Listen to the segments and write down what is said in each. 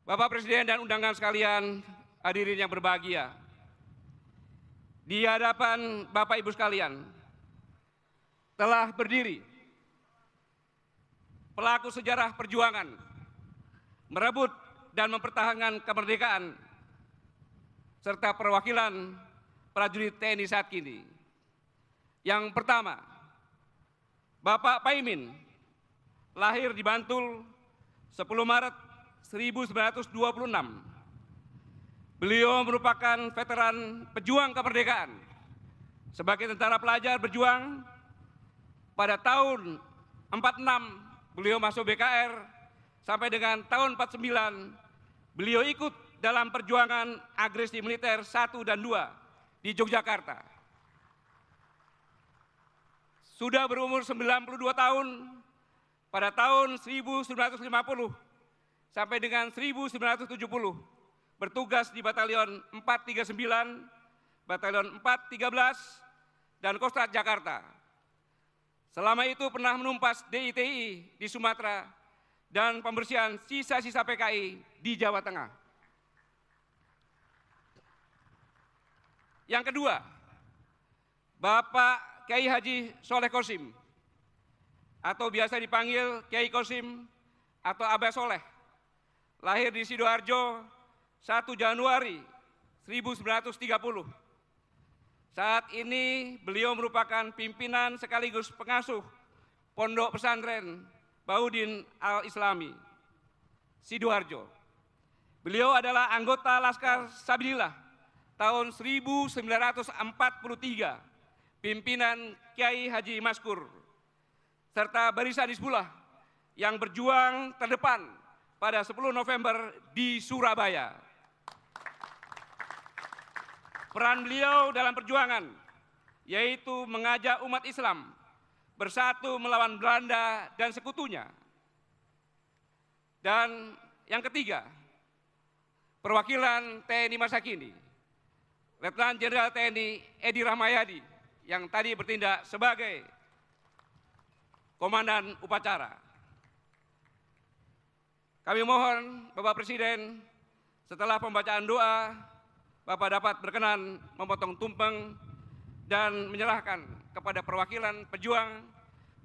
Bapak Presiden dan undangan sekalian, hadirin yang berbahagia. Di hadapan Bapak Ibu sekalian, telah berdiri pelaku sejarah perjuangan merebut dan mempertahankan kemerdekaan serta perwakilan prajurit TNI saat kini. Yang pertama, Bapak Paimin, lahir di Bantul 10 Maret 1926. Beliau merupakan veteran pejuang kemerdekaan. Sebagai tentara pelajar berjuang, pada tahun 46 beliau masuk BKR, sampai dengan tahun 49 beliau ikut dalam perjuangan agresi militer 1 dan 2 di Yogyakarta. Sudah berumur 92 tahun, pada tahun 1950 sampai dengan 1970 bertugas di Batalion 439, Batalion 413, dan Kostrad Jakarta. Selama itu pernah menumpas DITI di Sumatera dan pembersihan sisa-sisa PKI di Jawa Tengah. Yang kedua, Bapak Kiai Haji Soleh Kosim, atau biasa dipanggil Kiai Kosim atau Abah Soleh, lahir di Sidoarjo 1 Januari 1930. Saat ini beliau merupakan pimpinan sekaligus pengasuh Pondok Pesantren Baudin Al-Islami, Sidoarjo. Beliau adalah anggota Laskar Sabilillah tahun 1943, pimpinan Kiai Haji Maskur, serta Barisan Hizbullah yang berjuang terdepan pada 10 November di Surabaya. Peran beliau dalam perjuangan yaitu mengajak umat Islam bersatu melawan Belanda dan sekutunya. Dan yang ketiga, perwakilan TNI masa kini, Letnan Jenderal TNI Edi Rahmayadi yang tadi bertindak sebagai Komandan Upacara. Kami mohon Bapak Presiden, setelah pembacaan doa, Bapak dapat berkenan memotong tumpeng dan menyerahkan kepada perwakilan pejuang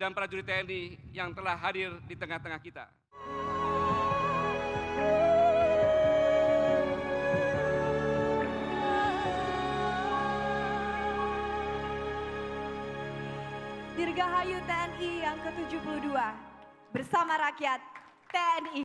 dan prajurit TNI yang telah hadir di tengah-tengah kita. Dirgahayu TNI yang ke-72 bersama rakyat TNI.